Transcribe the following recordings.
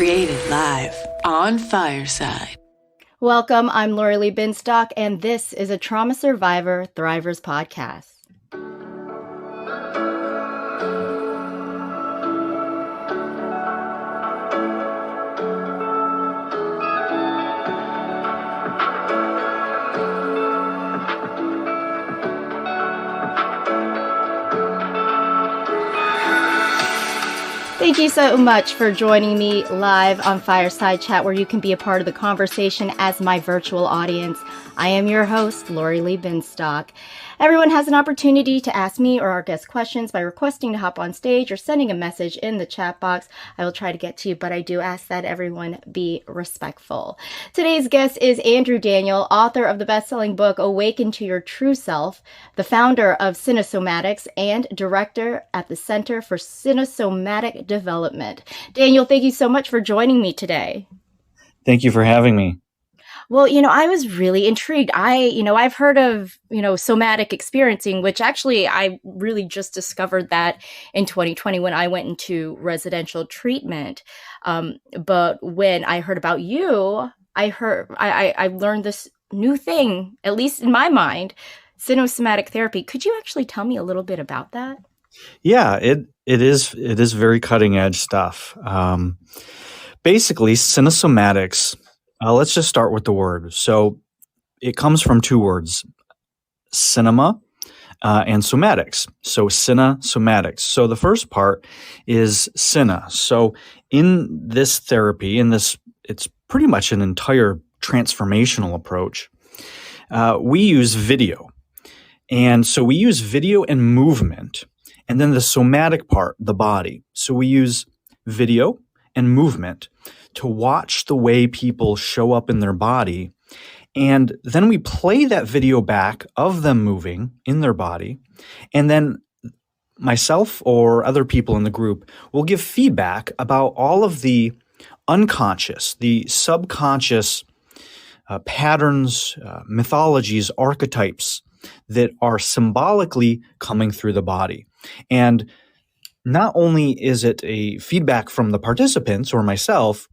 Created live on Fireside. Welcome, I'm Lorilee Binstock, and this is a Trauma Survivor Thrivers Podcast. Thank you so much for joining me live on Fireside Chat, where you can be a part of the conversation as my virtual audience. I am your host, Lorilee Binstock. Everyone has an opportunity to ask me or our guests questions by requesting to hop on stage or sending a message in the chat box. I will try to get to you, but I do ask that everyone be respectful. Today's guest is Andrew Daniel, author of the best-selling book, Awaken to Your True Self, the founder of Cinesomatics, and director at the Center for Cinesomatic Development. Daniel, thank you so much for joining me today. Thank you for having me. Well, I was really intrigued. I've heard of, somatic experiencing, which actually I really just discovered that in 2020 when I went into residential treatment. But when I heard about you, I learned this new thing, at least in my mind, Cinesomatic Therapy. Could you actually tell me a little bit about that? Yeah, it is very cutting edge stuff. Basically, cinesomatics. Let's just start with the word. So it comes from two words, cinema and somatics. So cinesomatics. So the first part is cine. So in this therapy, it's pretty much an entire transformational approach. We use video. And so we use video and movement. And then the somatic part, the body. So we use video and movement to watch the way people show up in their body. And then we play that video back of them moving in their body. And then myself or other people in the group will give feedback about all of the unconscious, the subconscious patterns, mythologies, archetypes that are symbolically coming through the body. And not only is it a feedback from the participants or myself,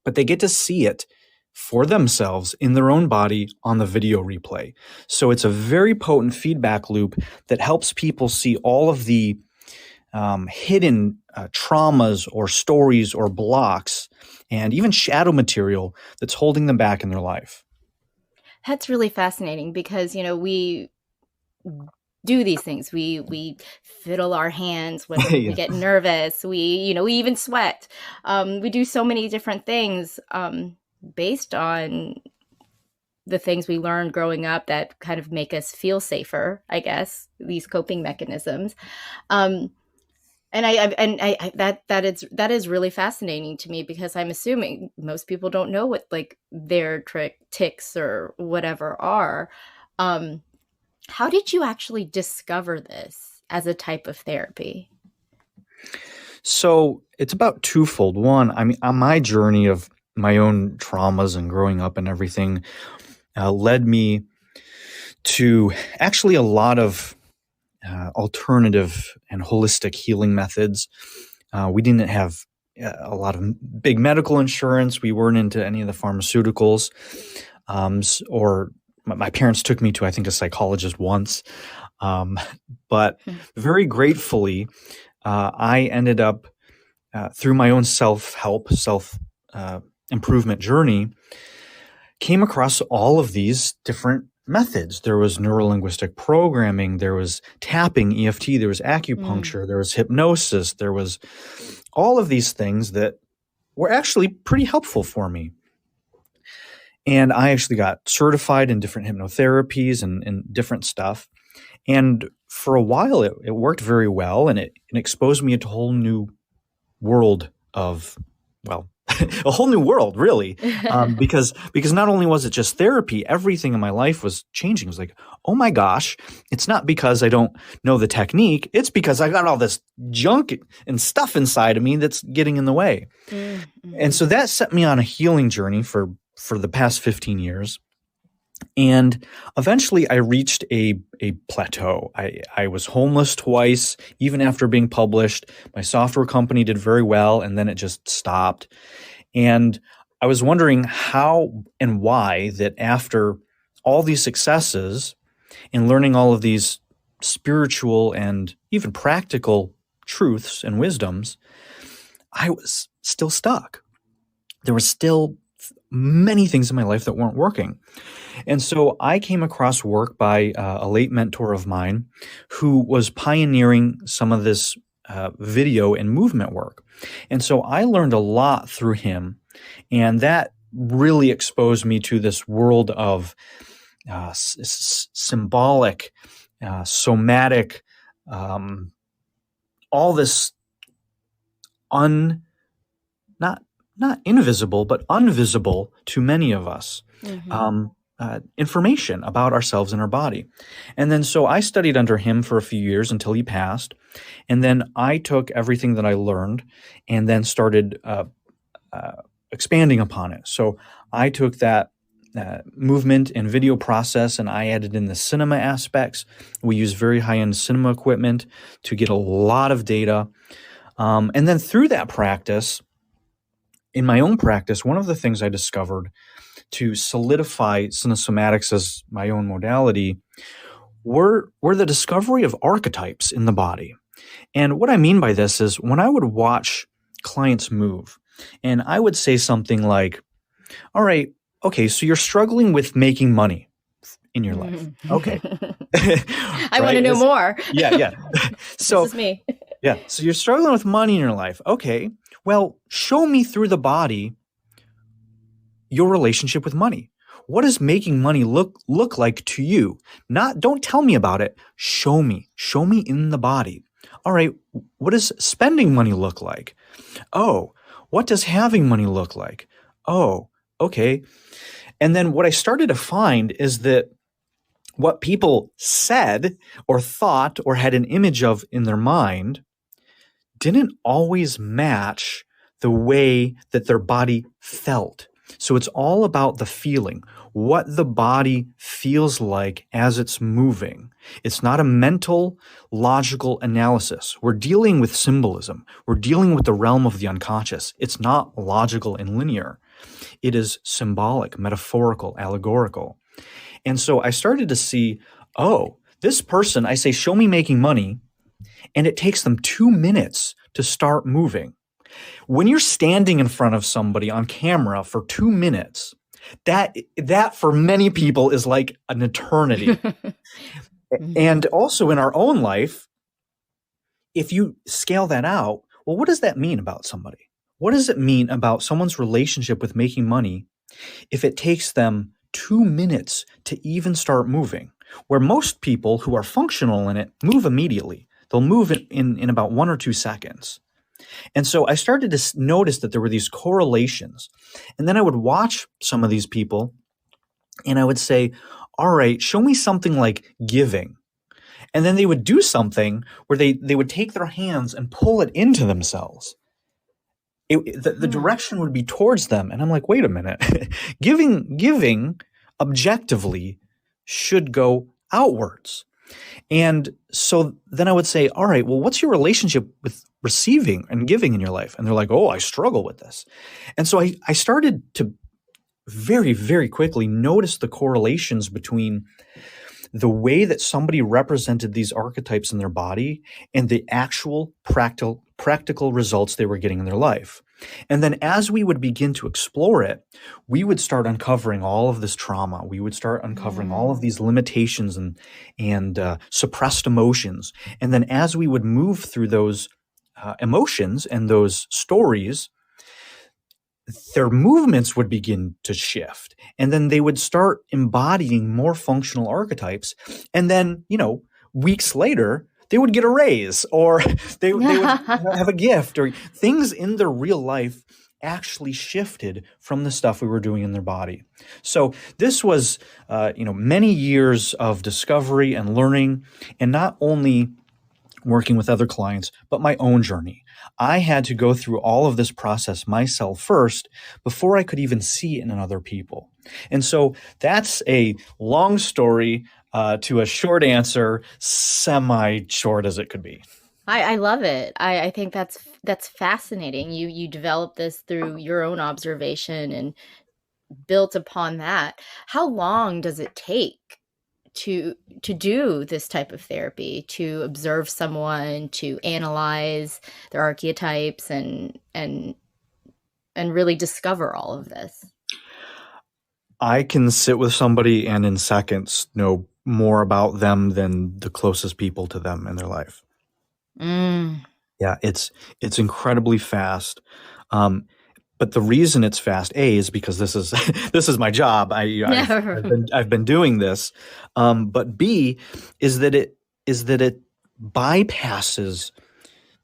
but they get to see it for themselves in their own body on the video replay. So it's a very potent feedback loop that helps people see all of the hidden traumas or stories or blocks and even shadow material that's holding them back in their life. That's really fascinating because, we do these things. We fiddle our hands when we get nervous. We even sweat. We do so many different things based on the things we learned growing up that kind of make us feel safer, I guess, these coping mechanisms. And that is really fascinating to me because I'm assuming most people don't know what like their tics or whatever are. How did you actually discover this as a type of therapy? So it's about twofold. One, on my journey of my own traumas and growing up and everything led me to actually a lot of alternative and holistic healing methods. We didn't have a lot of big medical insurance. We weren't into any of the pharmaceuticals or my parents took me to, I think, a psychologist once. But very gratefully, I ended up, through my own self-help, self-improvement journey, came across all of these different methods. There was neurolinguistic programming, there was tapping, EFT, there was acupuncture, there was hypnosis, there was all of these things that were actually pretty helpful for me. And I actually got certified in different hypnotherapies and different stuff. And for a while, it worked very well, and it exposed me to a whole new world of, a whole new world, really. Because not only was it just therapy, everything in my life was changing. It was like, oh my gosh, it's not because I don't know the technique. It's because I got all this junk and stuff inside of me that's getting in the way. Mm-hmm. And so that set me on a healing journey for the past 15 years. And eventually I reached a plateau. I was homeless twice, even after being published. My software company did very well, and then it just stopped. And I was wondering how and why that after all these successes and learning all of these spiritual and even practical truths and wisdoms, I was still stuck. There were still many things in my life that weren't working. And so I came across work by a late mentor of mine who was pioneering some of this video and movement work. And so I learned a lot through him, and that really exposed me to this world of symbolic, somatic, all this not invisible, but invisible to many of us, information about ourselves and our body. And then so I studied under him for a few years until he passed. And then I took everything that I learned and then started expanding upon it. So I took that movement and video process and I added in the cinema aspects. We use very high-end cinema equipment to get a lot of data. And then through that practice, in my own practice, one of the things I discovered to solidify cinesomatics as my own modality were the discovery of archetypes in the body. And what I mean by this is when I would watch clients move, and I would say something like, all right, okay, so you're struggling with making money in your life. Okay. I want to know more. Yeah. So this is me. Yeah. So you're struggling with money in your life. Okay. Well, show me through the body your relationship with money. What does making money look like to you? Don't tell me about it. Show me in the body. All right. What does spending money look like? Oh, what does having money look like? Oh, okay. And then what I started to find is that what people said or thought or had an image of in their mind didn't always match the way that their body felt. So it's all about the feeling, what the body feels like as it's moving. It's not a mental, logical analysis. We're dealing with symbolism. We're dealing with the realm of the unconscious. It's not logical and linear. It is symbolic, metaphorical, allegorical. And so I started to see, oh, this person, I say, show me making money, and it takes them 2 minutes to start moving. When you're standing in front of somebody on camera for 2 minutes, that for many people is like an eternity. And also in our own life, if you scale that out, well, what does that mean about somebody? What does it mean about someone's relationship with making money if it takes them 2 minutes to even start moving? Where most people who are functional in it move immediately. They'll move in about 1 or 2 seconds. And so I started to notice that there were these correlations. And then I would watch some of these people and I would say, all right, show me something like giving. And then they would do something where they would take their hands and pull it into themselves. The direction would be towards them. And I'm like, wait a minute. Giving objectively should go outwards. And so then I would say, all right, well, what's your relationship with receiving and giving in your life? And they're like, oh, I struggle with this. And so I started to very, very quickly notice the correlations between the way that somebody represented these archetypes in their body and the actual practical results they were getting in their life. And then as we would begin to explore it, we would start uncovering all of this trauma. We would start uncovering all of these limitations and suppressed emotions. And then as we would move through those emotions and those stories, their movements would begin to shift. And then they would start embodying more functional archetypes. And then, weeks later, they would get a raise or they would have a gift or things in their real life actually shifted from the stuff we were doing in their body. So this was, many years of discovery and learning. And not only working with other clients, but my own journey. I had to go through all of this process myself first before I could even see it in other people. And so that's a long story to a short answer, semi-short as it could be. I love it. I think that's fascinating. You developed this through your own observation and built upon that. How long does it take to do this type of therapy, to observe someone, to analyze their archetypes and really discover all of this? I can sit with somebody and in seconds know more about them than the closest people to them in their life. Yeah, it's incredibly fast. But the reason it's fast, A, is because this is my job. I've been doing this. But B is that it bypasses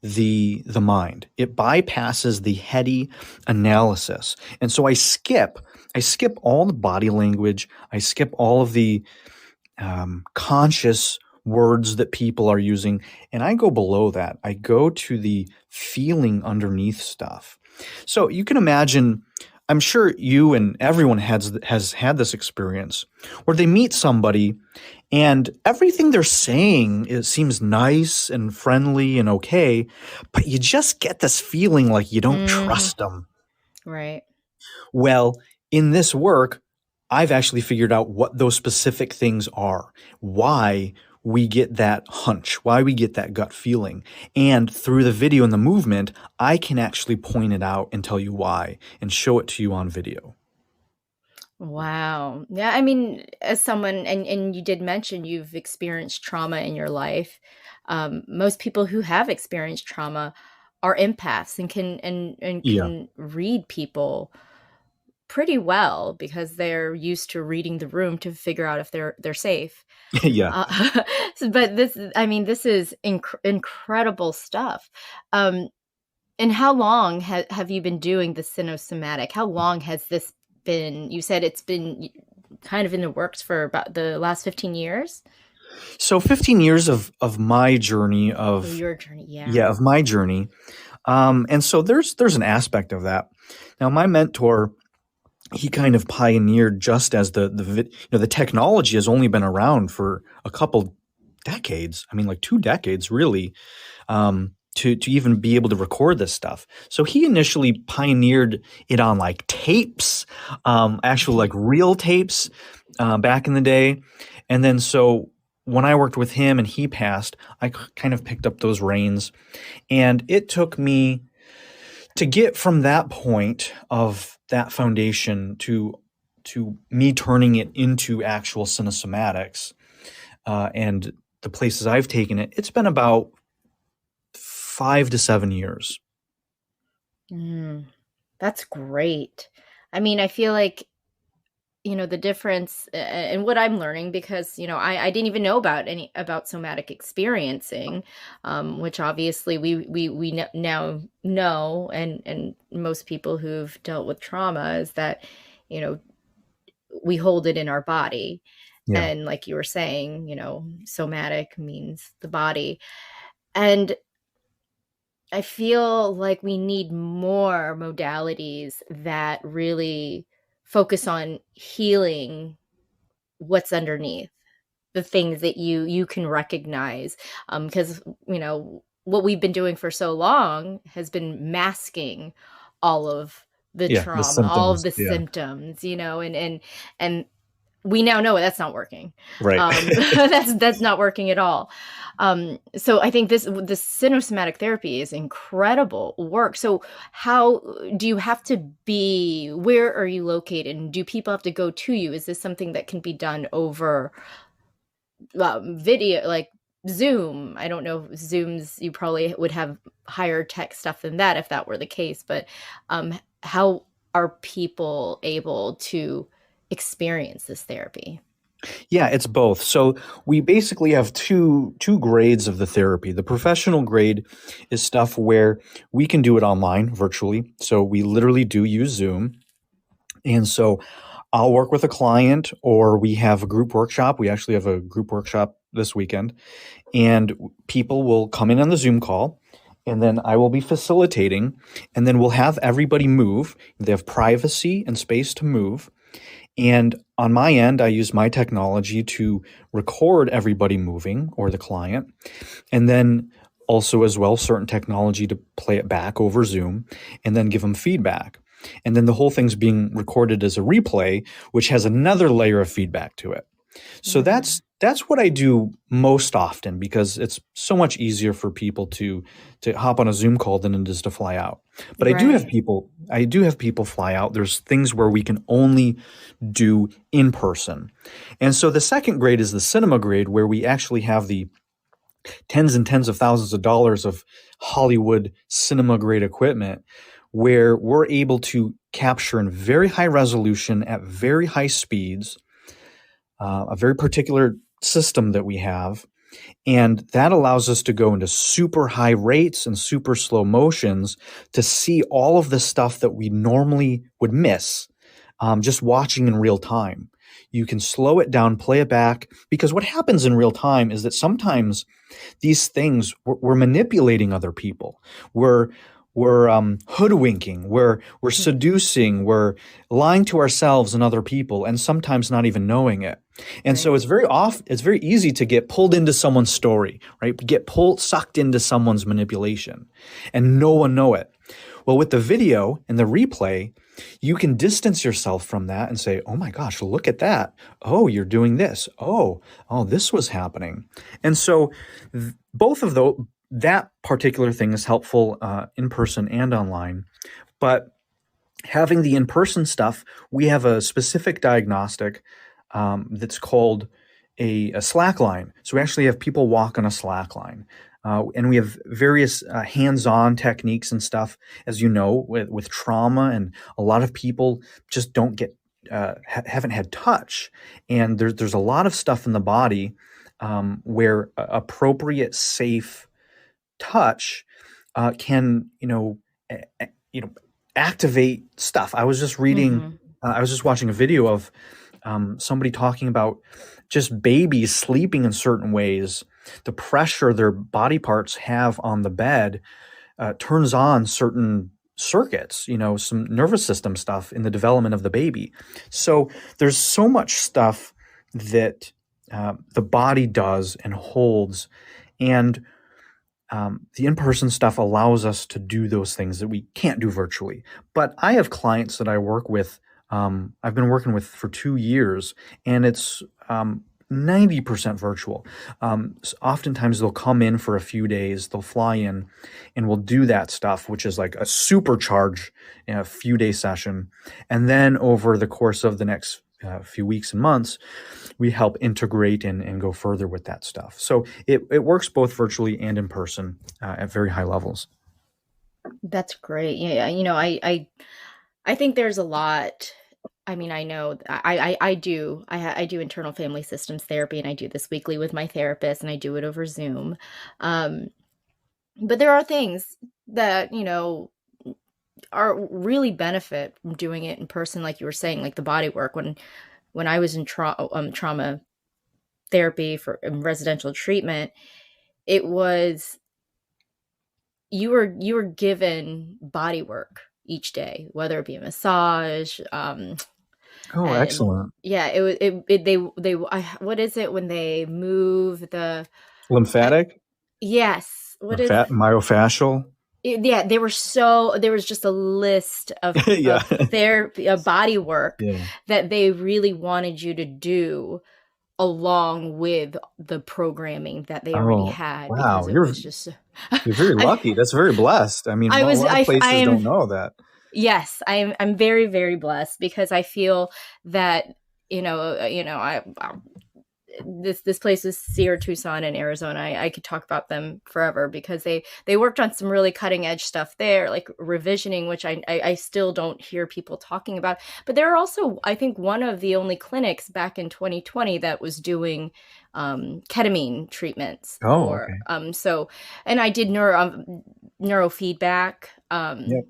the mind. It bypasses the heady analysis. And so I skip all the body language. I skip all of the conscious words that people are using. And I go below that. I go to the feeling underneath stuff. So you can imagine, I'm sure you and everyone has had this experience where they meet somebody and everything they're saying, it seems nice and friendly and okay, but you just get this feeling like you don't trust them. Right. Well, in this work, I've actually figured out what those specific things are, why we get that hunch, why we get that gut feeling. And through the video and the movement, I can actually point it out and tell you why and show it to you on video. Wow. Yeah, I mean, as someone, and you did mention you've experienced trauma in your life. Most people who have experienced trauma are empaths and can read people pretty well because they're used to reading the room to figure out if they're safe. Yeah. But this is incredible stuff. And how long have you been doing the Cinesomatic? How long has this been? You said it's been kind of in the works for about the last 15 years. So 15 years of my journey of your journey, of my journey. And so there's an aspect of that. Now, my mentor, he kind of pioneered just as the technology has only been around for a couple decades. I mean, like 2 decades, really, to even be able to record this stuff. So he initially pioneered it on like tapes, actual like real tapes back in the day. And then so when I worked with him and he passed, I kind of picked up those reins. And it took me to get from that point of that foundation to me turning it into actual cinesomatics and the places I've taken it, it's been about 5 to 7 years. That's great. I mean, I feel like, the difference and what I'm learning, because, I didn't even know about somatic experiencing, which obviously we now know, and most people who've dealt with trauma is that, we hold it in our body. Yeah. And like you were saying, somatic means the body. And I feel like we need more modalities that really focus on healing what's underneath, the things that you can recognize. Because, what we've been doing for so long has been masking all of the trauma, all of the symptoms, and we now know that's not working. Right. That's not working at all. So I think this Cinesomatic therapy is incredible work. So how do you have to be? Where are you located? And do people have to go to you? Is this something that can be done over video, like Zoom? I don't know. Zooms, you probably would have higher tech stuff than that if that were the case. But how are people able to experience this therapy? Yeah, it's both. So we basically have two grades of the therapy. The professional grade is stuff where we can do it online virtually. So we literally do use Zoom. And so I'll work with a client, or we have a group workshop. We actually have a group workshop this weekend, and people will come in on the Zoom call, and then I will be facilitating, and then we'll have everybody move. They have privacy and space to move. And on my end, I use my technology to record everybody moving, or the client, and then also as well certain technology to play it back over Zoom and then give them feedback. And then the whole thing's being recorded as a replay, which has another layer of feedback to it. So that's what I do most often, because it's so much easier for people to hop on a Zoom call than it is to fly out. But I do have people fly out. There's things where we can only do in person. And so the second grade is the cinema grade, where we actually have the tens and tens of thousands of dollars of Hollywood cinema grade equipment, where we're able to capture in very high resolution at very high speeds, a very particular system that we have. And that allows us to go into super high rates and super slow motions to see all of the stuff that we normally would miss just watching in real time. You can slow it down, play it back, because what happens in real time is that sometimes these things, we're manipulating other people. We're hoodwinking, we're seducing, we're lying to ourselves and other people, and sometimes not even knowing it. And so it's very easy to get pulled into someone's story, right? Sucked into someone's manipulation, and no one know it. Well, with the video and the replay, you can distance yourself from that and say, oh my gosh, look at that. Oh, you're doing this. Oh, this was happening. And so both of those, that particular thing is helpful in person and online. But having the in-person stuff, we have a specific diagnostic that's called a slack line. So we actually have people walk on a slack line. And we have various hands-on techniques and stuff, as you know, with trauma, and a lot of people just don't get, haven't had touch. And there's a lot of stuff in the body where appropriate, safe touch can, activate stuff. I was just reading, I was just watching a video of somebody talking about just babies sleeping in certain ways. The pressure their body parts have on the bed turns on certain circuits, some nervous system stuff in the development of the baby. So there's so much stuff that the body does and holds, and the in-person stuff allows us to do those things that we can't do virtually. But I have clients that I work with, I've been working with for 2 years, and it's 90% virtual. Oftentimes they'll come in for a few days, they'll fly in, and we'll do that stuff, which is like a supercharge in a few day session. And then over the course of the next few weeks and months, we help integrate and go further with that stuff. So it works both virtually and in person at very high levels. That's great. Yeah, I think there's a lot. I mean, I know I do internal family systems therapy, and I do this weekly with my therapist, and I do it over Zoom. But there are things that, are really benefit from doing it in person, like you were saying, like the body work. When I was in trauma therapy for residential treatment, it was you were given body work each day, whether it be a massage. Excellent. Yeah, what is it when they move the lymphatic? Yes. What is myofascial? Yeah, there was just a list of therapy, body work that they really wanted you to do along with the programming that they already had. Wow, because you're very lucky. That's very blessed. I mean, a lot of places don't know that. Yes, I'm very, very blessed, because I feel that this place is Sierra Tucson in Arizona. I could talk about them forever, because they worked on some really cutting edge stuff there, like revisioning, which I still don't hear people talking about. But they're also, I think, one of the only clinics back in 2020 that was doing ketamine treatments. Okay. So, and I did neurofeedback. Yep.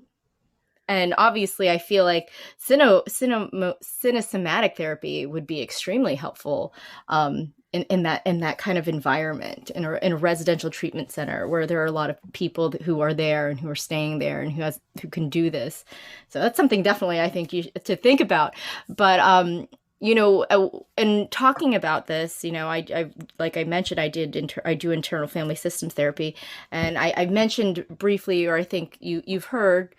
And obviously, I feel like Cinesomatic therapy would be extremely helpful in that kind of environment, in a residential treatment center where there are a lot of people who are there and who are staying there and who can do this. So that's something definitely I think to think about. But and talking about this, I like I mentioned, I do internal family systems therapy, and I mentioned briefly, or I think you've heard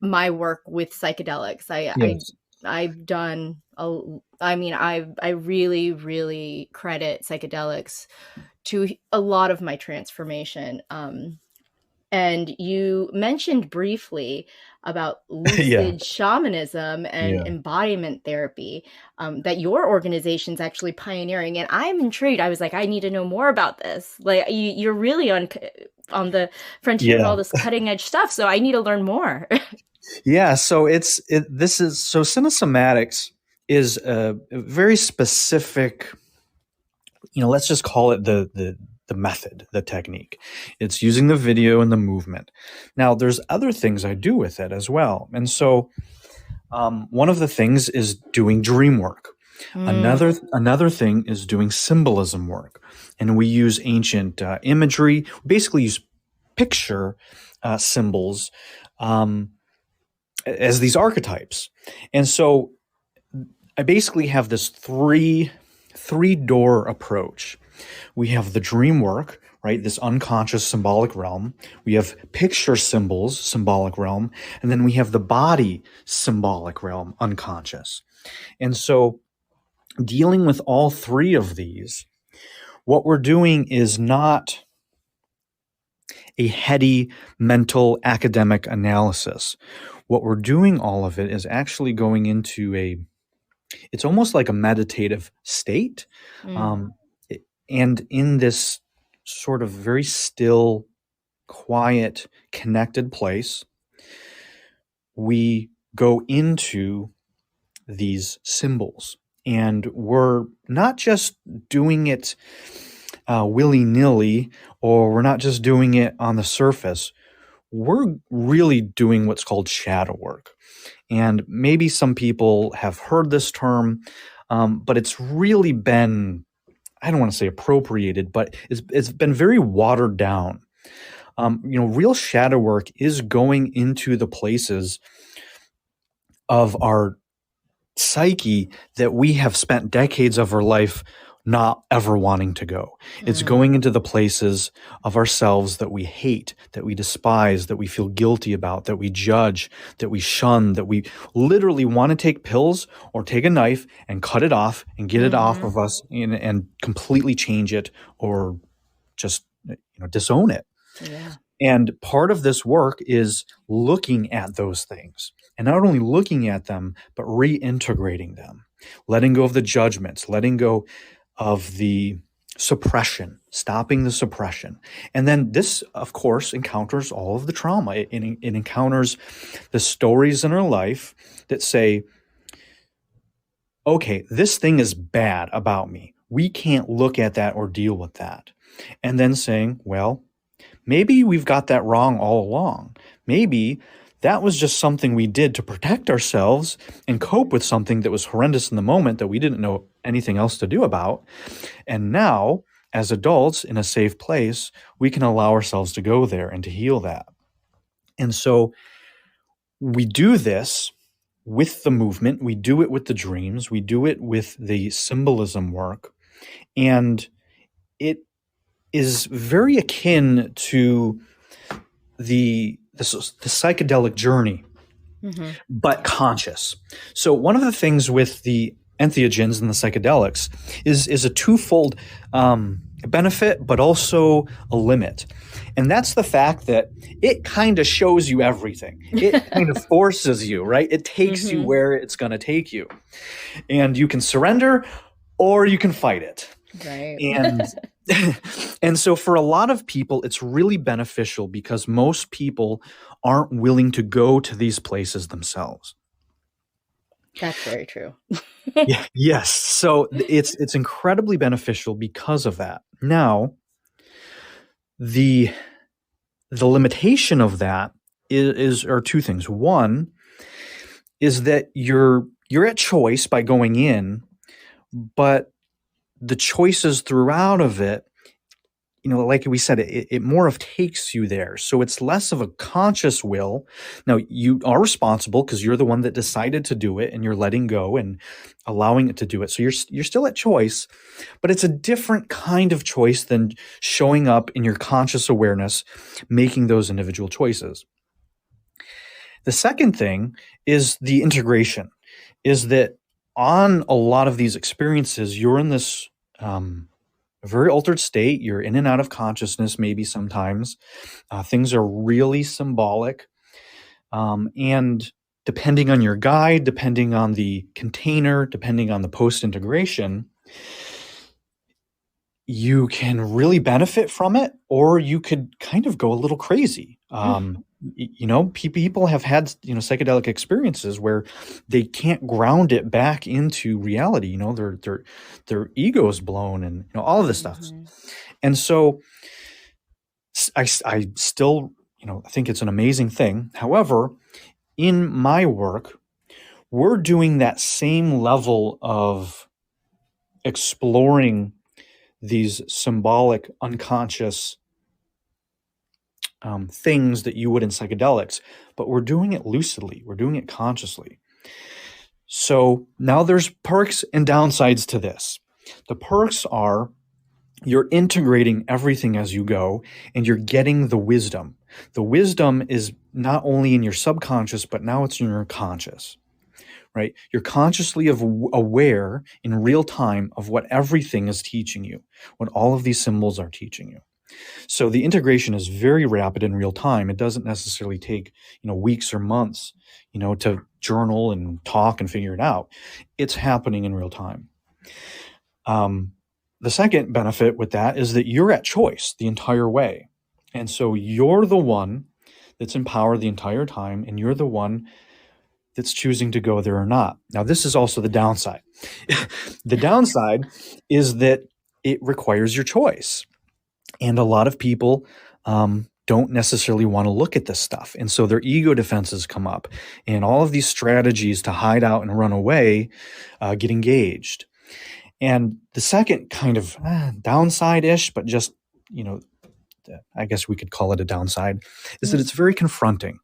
my work with psychedelics. Yes. I've done I really, really credit psychedelics to a lot of my transformation. And you mentioned briefly about Yeah. lucid shamanism and Yeah. embodiment therapy, that your organization's actually pioneering. And I'm intrigued. I was like, I need to know more about this. Like, you're really on the frontier of Yeah. all this cutting edge stuff. So I need to learn more. Yeah. So Cinesomatics is a very specific, let's just call it the method, the technique. It's using the video and the movement. Now, there's other things I do with it as well. And so one of the things is doing dream work. Another thing is doing symbolism work. And we use ancient imagery. We basically use picture symbols as these archetypes. And so I basically have this three-door approach. We have the dream work, right? This unconscious symbolic realm. We have picture symbols, symbolic realm. And then we have the body symbolic realm, unconscious. And so dealing with all three of these, what we're doing is not a heady mental academic analysis. What we're doing, all of it, is actually going into it's almost like a meditative state. And in this sort of very still, quiet, connected place, we go into these symbols. And we're not just doing it willy-nilly, or we're not just doing it on the surface. We're really doing what's called shadow work. And maybe some people have heard this term, but it's really been, I don't want to say appropriated, but it's been very watered down. Real shadow work is going into the places of our psyche that we have spent decades of our life not ever wanting to go. It's going into the places of ourselves that we hate, that we despise, that we feel guilty about, that we judge, that we shun, that we literally want to take pills or take a knife and cut it off and get it off of us and completely change it, or just disown it. Yeah. And part of this work is looking at those things, and not only looking at them, but reintegrating them, letting go of the judgments, letting go of the suppression, stopping the suppression. And then this, of course, encounters all of the trauma. It encounters the stories in our life that say, okay, this thing is bad about me. We can't look at that or deal with that. And then saying, well, maybe we've got that wrong all along. Maybe that was just something we did to protect ourselves and cope with something that was horrendous in the moment that we didn't know anything else to do about. And now, as adults in a safe place, we can allow ourselves to go there and to heal that. And so we do this with the movement. We do it with the dreams. We do it with the symbolism work. And it is very akin to the psychedelic journey, but conscious. So one of the things with the entheogens and the psychedelics is a twofold benefit, but also a limit. And that's the fact that it kind of shows you everything. It kind of forces you, right? It takes you where it's going to take you. And you can surrender or you can fight it. Right. And so for a lot of people, it's really beneficial because most people aren't willing to go to these places themselves. That's very true. Yeah, yes. So it's incredibly beneficial because of that. Now, the limitation of that are two things. One is that you're at choice by going in, but the choices throughout of it, like we said, it more of takes you there. So it's less of a conscious will. Now, you are responsible because you're the one that decided to do it, and you're letting go and allowing it to do it. So you're still at choice, but it's a different kind of choice than showing up in your conscious awareness, making those individual choices. The second thing is the integration, is that on a lot of these experiences, you're in this a very altered state. You're in and out of consciousness, maybe sometimes. Things are really symbolic. And depending on your guide, depending on the container, depending on the post-integration, you can really benefit from it, or you could kind of go a little crazy. People have had, psychedelic experiences where they can't ground it back into reality. Their ego is blown, and all of this stuff. And so I still, think it's an amazing thing. However, in my work, we're doing that same level of exploring these symbolic, unconscious things that you would in psychedelics, but we're doing it lucidly. We're doing it consciously. So now there's perks and downsides to this. The perks are you're integrating everything as you go, and you're getting the wisdom. The wisdom is not only in your subconscious, but now it's in your conscious, right? You're consciously aware in real time of what everything is teaching you, what all of these symbols are teaching you. So the integration is very rapid in real time. It doesn't necessarily take, weeks or months, to journal and talk and figure it out. It's happening in real time. The second benefit with that is that you're at choice the entire way. And so you're the one that's in power the entire time, and you're the one that's choosing to go there or not. Now, this is also the downside. The downside is that it requires your choice. And a lot of people don't necessarily want to look at this stuff. And so their ego defenses come up, and all of these strategies to hide out and run away get engaged. And the second kind of downside-ish, but just, I guess we could call it a downside, is that it's very confronting.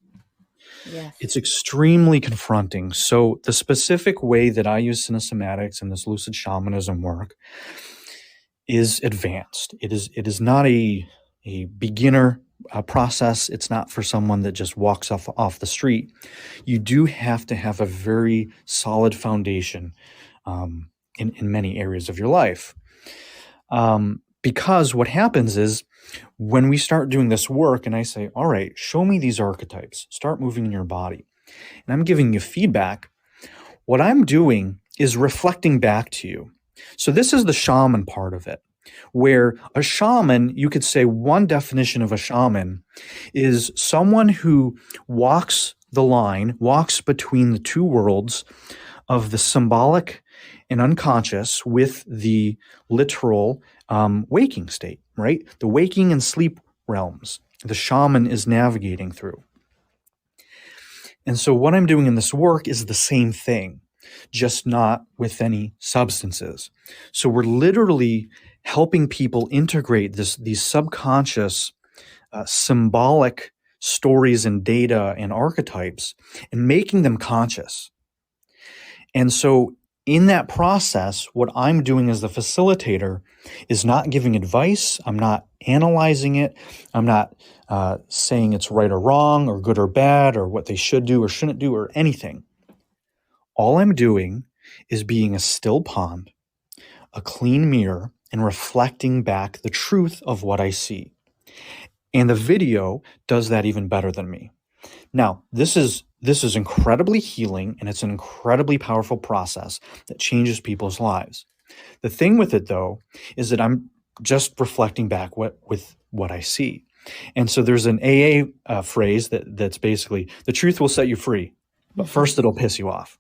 Yes. It's extremely confronting. So the specific way that I use cinesomatics and this lucid shamanism work is advanced. It is not a beginner process. It's not for someone that just walks off the street. You do have to have a very solid foundation in many areas of your life. Because what happens is when we start doing this work and I say, all right, show me these archetypes, start moving in your body, and I'm giving you feedback, what I'm doing is reflecting back to you. So this is the shaman part of it, where a shaman, you could say one definition of a shaman is someone who walks the line, walks between the two worlds of the symbolic and unconscious with the literal waking state, right? The waking and sleep realms the shaman is navigating through. And so what I'm doing in this work is the same thing, just not with any substances. So we're literally helping people integrate these subconscious symbolic stories and data and archetypes and making them conscious. And so in that process, what I'm doing as the facilitator is not giving advice. I'm not analyzing it. I'm not saying it's right or wrong or good or bad or what they should do or shouldn't do or anything. All I'm doing is being a still pond, a clean mirror, and reflecting back the truth of what I see. And the video does that even better than me. Now, this is incredibly healing, and it's an incredibly powerful process that changes people's lives. The thing with it, though, is that I'm just reflecting back with what I see. And so there's an AA phrase that's basically, the truth will set you free, but first it'll piss you off.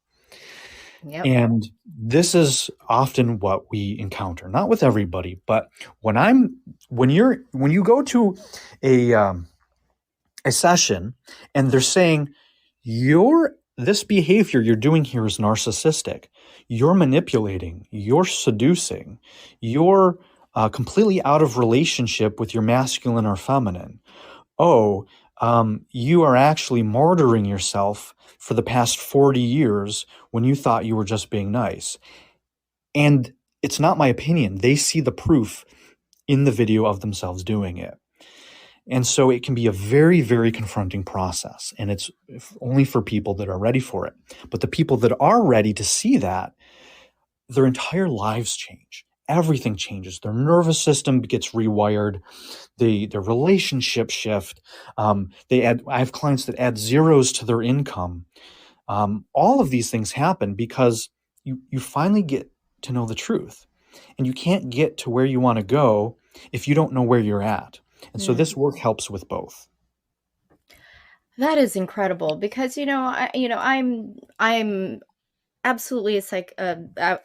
Yep. And this is often what we encounter, not with everybody, but when you go to a session and they're saying, you're this behavior you're doing here is narcissistic. You're manipulating, you're seducing, you're completely out of relationship with your masculine or feminine. Oh, you are actually martyring yourself for the past 40 years when you thought you were just being nice. And it's not my opinion. They see the proof in the video of themselves doing it. And so it can be a very, very confronting process. And it's only for people that are ready for it. But the people that are ready to see that, their entire lives change. Everything changes. Their nervous system gets rewired. Their relationship shift. I have clients that add zeros to their income. All of these things happen because you finally get to know the truth. And you can't get to where you want to go if you don't know where you're at. And so this work helps with both. That is incredible because, I'm absolutely a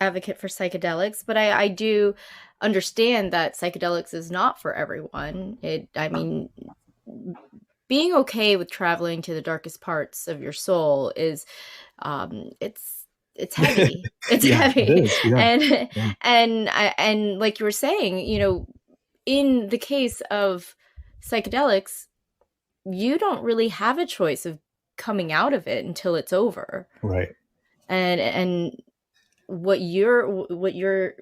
advocate for psychedelics, but I do understand that psychedelics is not for everyone. Being okay with traveling to the darkest parts of your soul is, it's heavy. It's heavy. It is, yeah. And like you were saying, in the case of psychedelics, you don't really have a choice of coming out of it until it's over. Right. And what you're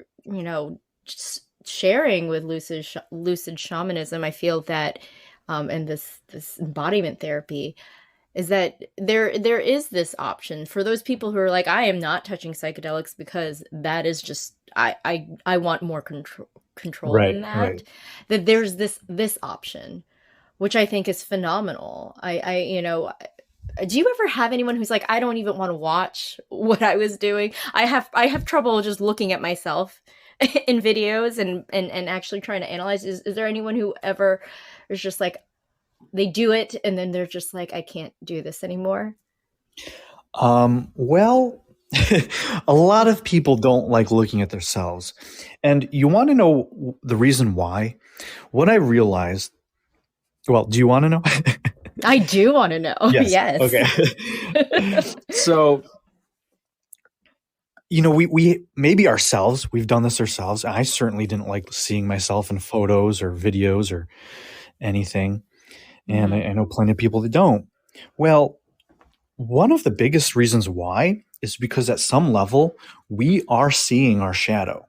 just sharing with lucid shamanism, I feel that and this embodiment therapy is that there is this option for those people who are like, I am not touching psychedelics because that is just I want more control than that. Right. That there's this option, which I think is phenomenal. Do you ever have anyone who's like, I don't even want to watch what I was doing? I have trouble just looking at myself in videos and actually trying to analyze. Is there anyone who ever is just like, they do it and then they're just like, I can't do this anymore? Well, a lot of people don't like looking at themselves. And you want to know the reason why? What I realized, well, do you want to know? I do want to know. Yes. Okay. So, we maybe ourselves, we've done this ourselves. I certainly didn't like seeing myself in photos or videos or anything. And I know plenty of people that don't. Well, one of the biggest reasons why is because at some level, we are seeing our shadow.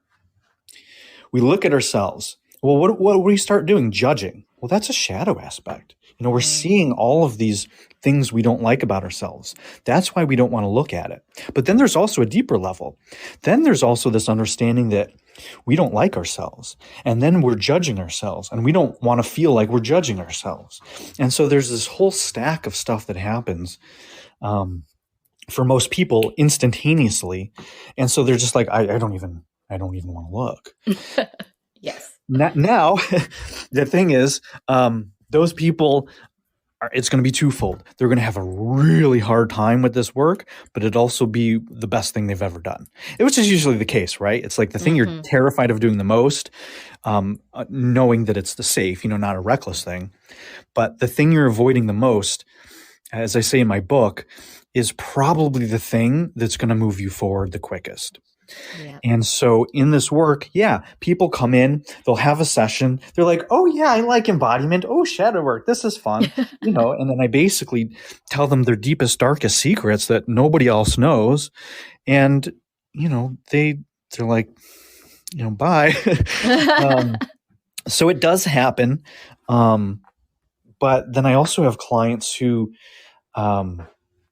We look at ourselves. Well, what do we start doing? Judging. Well, that's a shadow aspect. We're seeing all of these things we don't like about ourselves. That's why we don't want to look at it. But then there's also a deeper level. Then there's also this understanding that we don't like ourselves. And then we're judging ourselves. And we don't want to feel like we're judging ourselves. And so there's this whole stack of stuff that happens for most people instantaneously. And so they're just like, I don't even want to look. Yes. Now, the thing is, those people, it's going to be twofold. They're going to have a really hard time with this work, but it'd also be the best thing they've ever done. Which is usually the case, right? It's like the thing you're terrified of doing the most, knowing that it's the safe, not a reckless thing. But the thing you're avoiding the most, as I say in my book, is probably the thing that's going to move you forward the quickest. Yeah. And so in this work, people come in, they'll have a session. They're like, oh yeah, I like embodiment. Oh, shadow work. This is fun. And then I basically tell them their deepest, darkest secrets that nobody else knows. And, they're like, bye. So it does happen. But then I also have clients who,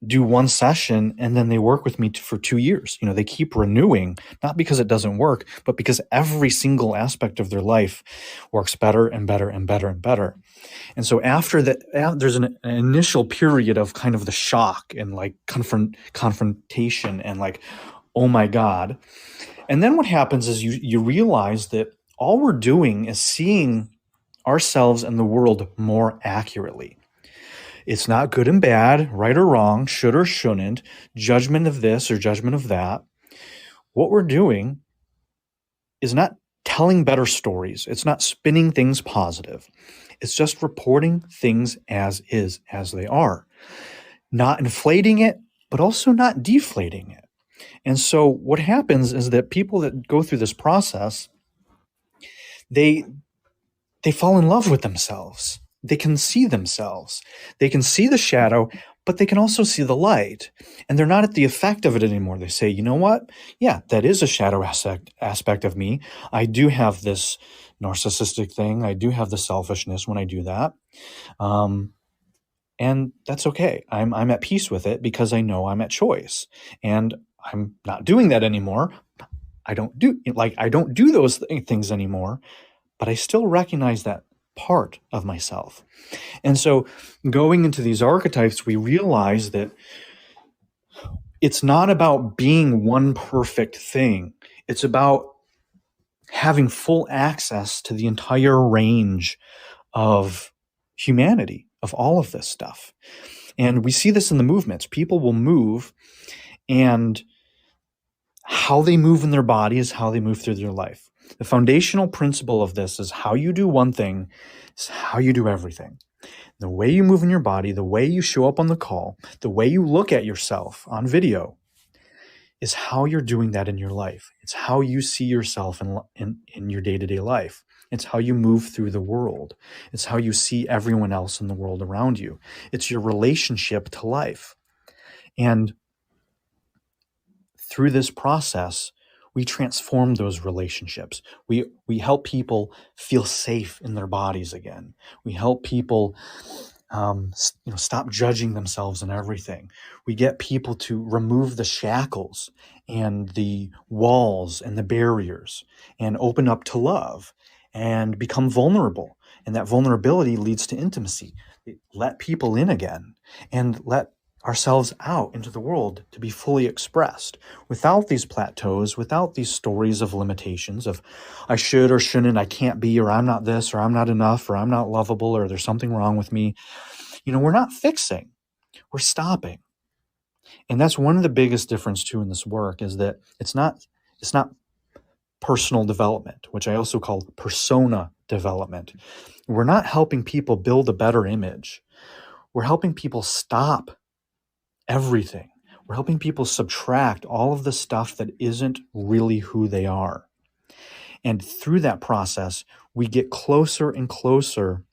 do one session and then they work with me for 2 years. They keep renewing, not because it doesn't work, but because every single aspect of their life works better and better and better and better. And so after that, there's an initial period of kind of the shock and like confrontation and like, oh my God. And then what happens is you realize that all we're doing is seeing ourselves and the world more accurately. It's not good and bad, right or wrong, should or shouldn't, judgment of this or judgment of that. What we're doing is not telling better stories. It's not spinning things positive. It's just reporting things as is, as they are. Not inflating it, but also not deflating it. And so what happens is that people that go through this process, they fall in love with themselves. They can see themselves. They can see the shadow, but they can also see the light. And they're not at the effect of it anymore. They say, you know what? Yeah, that is a shadow aspect of me. I do have this narcissistic thing. I do have the selfishness when I do that. And that's okay. I'm at peace with it because I know I'm at choice. And I'm not doing that anymore. I don't do those things anymore, but I still recognize that part of myself. And so going into these archetypes, we realize that it's not about being one perfect thing. It's about having full access to the entire range of humanity, of all of this stuff. And we see this in the movements. People will move, and how they move in their body is how they move through their life. The foundational principle of this is how you do one thing is how you do everything. The way you move in your body, the way you show up on the call, the way you look at yourself on video is how you're doing that in your life. It's how you see yourself in your day-to-day life. It's how you move through the world. It's how you see everyone else in the world around you. It's your relationship to life. And through this process, we transform those relationships. We help people feel safe in their bodies again. We help people stop judging themselves and everything. We get people to remove the shackles and the walls and the barriers and open up to love and become vulnerable. And that vulnerability leads to intimacy. Let people in again and let ourselves out into the world to be fully expressed without these plateaus, without these stories of limitations of I should or shouldn't, I can't be, or I'm not this, or I'm not enough, or I'm not lovable, or there's something wrong with me. We're not fixing, we're stopping. And that's one of the biggest difference too in this work is that it's not personal development, which I also call persona development. We're not helping people build a better image. We're helping people stop everything. We're helping people subtract all of the stuff that isn't really who they are. And through that process, we get closer and closer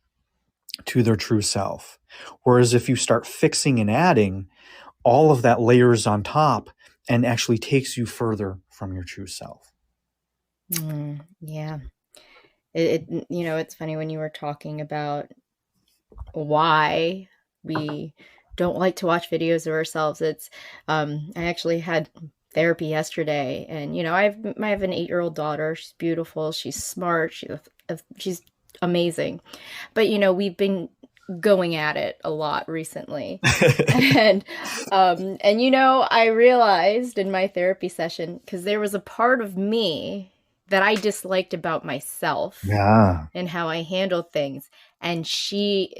to their true self. Whereas if you start fixing and adding, all of that layers on top and actually takes you further from your true self. Yeah. It's funny when you were talking about why we don't like to watch videos of ourselves. It's I actually had therapy yesterday, and I have an 8-year-old daughter. She's beautiful, she's smart, she's amazing, but we've been going at it a lot recently. and I realized in my therapy session, because there was a part of me that I disliked about myself and how I handled things, and she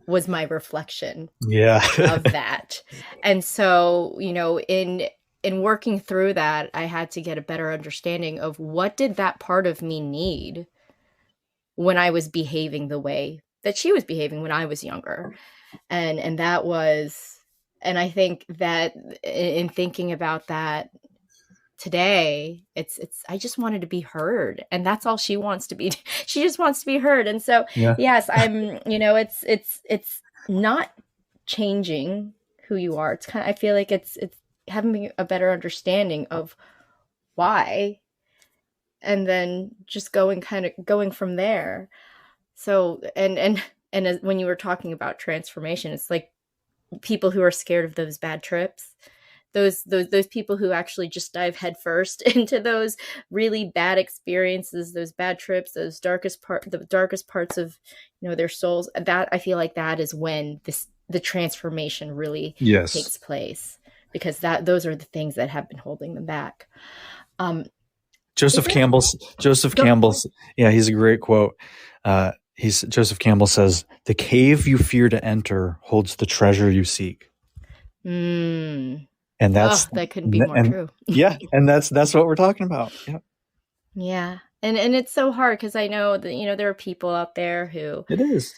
was my reflection of that. And so, in working through that, I had to get a better understanding of what did that part of me need when I was behaving the way that she was behaving when I was younger. And that was, and I think that in thinking about that today, it's I just wanted to be heard, and that's all she wants to be. She just wants to be heard. And so yes, I'm it's not changing who you are. It's kind of, I feel like it's having a better understanding of why, and then just going from there. So and as, when you were talking about transformation, it's like people who are scared of those bad trips, those people who actually just dive headfirst into those really bad experiences, those bad trips, the darkest parts of their souls. That I feel like that is when the transformation really takes place, because those are the things that have been holding them back. Joseph Campbell's, he's a great quote. Joseph Campbell says, "The cave you fear to enter holds the treasure you seek." And that couldn't be more true. And that's what we're talking about. Yeah. And it's so hard, because I know that there are people out there who it is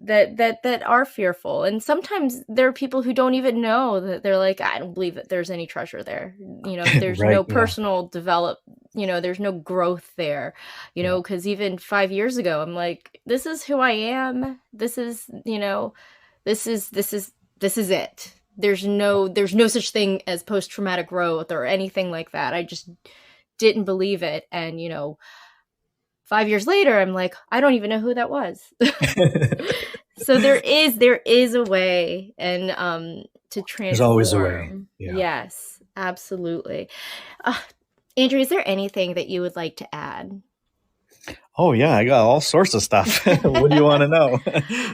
that are fearful. And sometimes there are people who don't even know that. They're like, I don't believe that there's any treasure there. There's Right. no personal there's no growth there, because even 5 years ago, I'm like, this is who I am. This is it. There's no such thing as post-traumatic growth or anything like that. I just didn't believe it. And, 5 years later, I'm like, I don't even know who that was. So there is a way, and to transform. There's always a way. Yeah. Yes, absolutely. Andrew, is there anything that you would like to add? Oh yeah, I got all sorts of stuff. What do you want to know?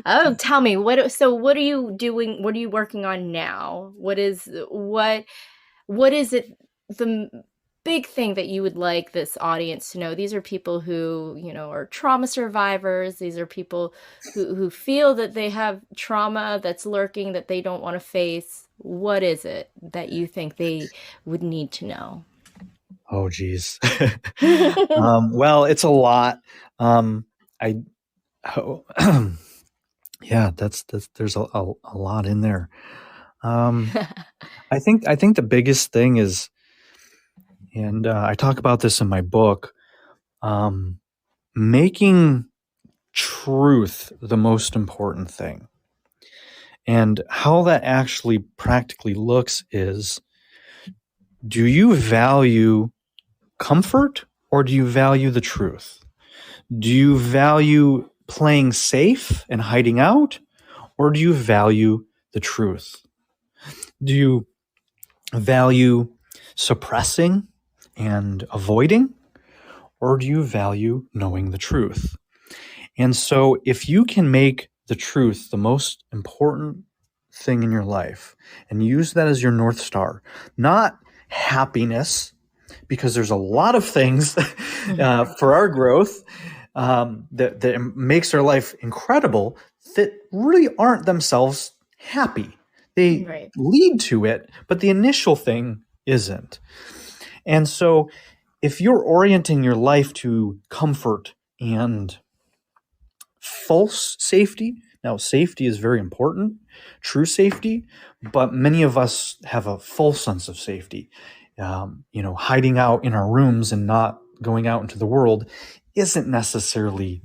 Oh, tell me. What are you doing? What are you working on now? What is it, the big thing that you would like this audience to know? These are people who, are trauma survivors. These are people who feel that they have trauma that's lurking that they don't want to face. What is it that you think they would need to know? Oh, geez. Well, it's a lot. Yeah, there's a lot in there. I think the biggest thing is, and I talk about this in my book, making truth the most important thing. And how that actually practically looks is, do you value comfort or do you value the truth? Do you value playing safe and hiding out, or do you value the truth? Do you value suppressing and avoiding, or do you value knowing the truth? And so if you can make the truth the most important thing in your life and use that as your North Star, not happiness, because there's a lot of things for our growth that makes our life incredible that really aren't themselves happy. They lead to it, but the initial thing isn't. And so if you're orienting your life to comfort and false safety, now safety is very important, true safety, but many of us have a false sense of safety. Hiding out in our rooms and not going out into the world isn't necessarily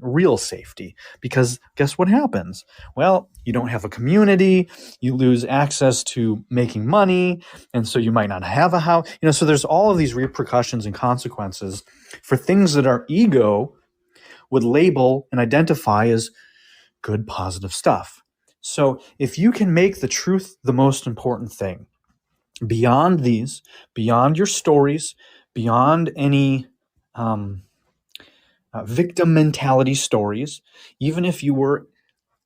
real safety, because guess what happens? Well, you don't have a community, you lose access to making money, and so you might not have a house. So there's all of these repercussions and consequences for things that our ego would label and identify as good, positive stuff. So if you can make the truth the most important thing, beyond your stories, beyond any victim mentality stories, even if you were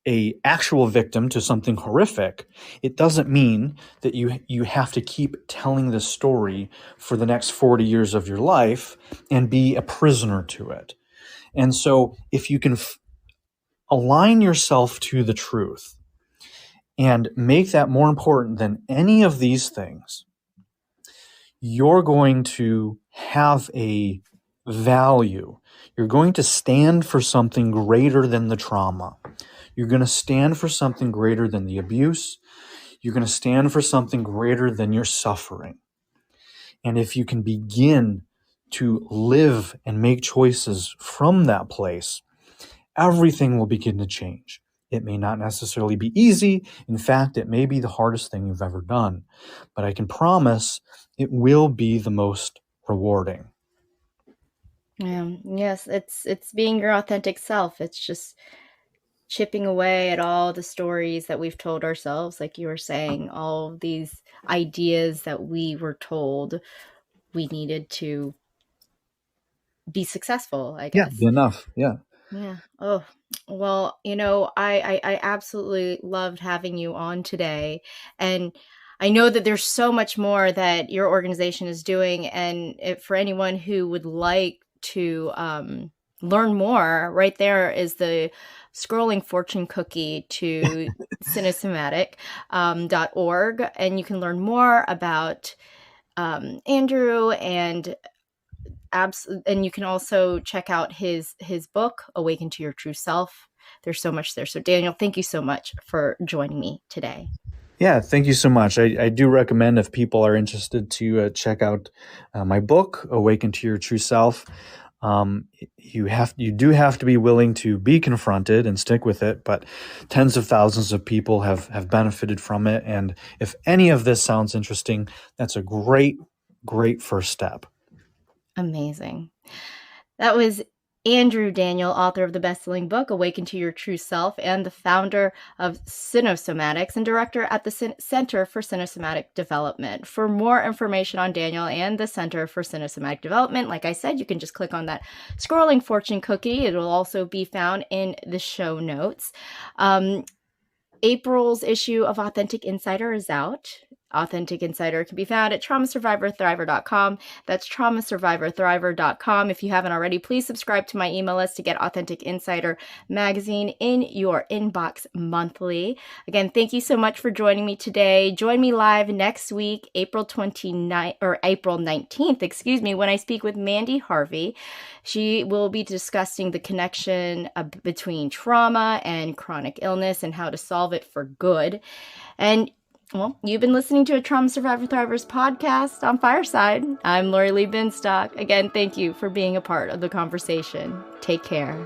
a actual victim to something horrific, it doesn't mean that you have to keep telling this story for the next 40 years of your life and be a prisoner to it. And so if you can align yourself to the truth and make that more important than any of these things, you're going to have a value. You're going to stand for something greater than the trauma. You're going to stand for something greater than the abuse. You're going to stand for something greater than your suffering. And if you can begin to live and make choices from that place, everything will begin to change. It may not necessarily be easy. In fact, it may be the hardest thing you've ever done. But I can promise it will be the most rewarding. Yes, it's being your authentic self. It's just chipping away at all the stories that we've told ourselves, like you were saying, all of these ideas that we were told we needed to be successful, I guess. Yeah, enough. Yeah. Yeah. Oh, well, I absolutely loved having you on today. And I know that there's so much more that your organization is doing. And for anyone who would like to learn more, right there is the scrolling fortune cookie to Cinesomatic.org. And you can learn more about Andrew, and you can also check out his book, Awaken to Your True Self. there's so much there. So Daniel, thank you so much for joining me today. Yeah, thank you so much. I do recommend, if people are interested, to check out my book, Awaken to Your True Self. You do have to be willing to be confronted and stick with it, but tens of thousands of people have benefited from it. And if any of this sounds interesting, that's a great first step. Amazing. That was Andrew Daniel, author of the best-selling book, Awaken to Your True Self, and the founder of Cinesomatics and director at the Center for Cinesomatic Development. For more information on Daniel and the Center for Cinesomatic Development, like I said, you can just click on that scrolling fortune cookie. It will also be found in the show notes. April's issue of Authentic Insider is out. Authentic Insider can be found at traumasurvivorthriver.com. That's traumasurvivorthriver.com. If you haven't already, please subscribe to my email list to get Authentic Insider magazine in your inbox monthly. Again, thank you so much for joining me today. Join me live next week, April 19th, when I speak with Mandy Harvey. She will be discussing the connection between trauma and chronic illness and how to solve it for good. And well, you've been listening to a Trauma Survivor Thrivers podcast on Fireside. I'm Lorilee Binstock. Again, thank you for being a part of the conversation. Take care.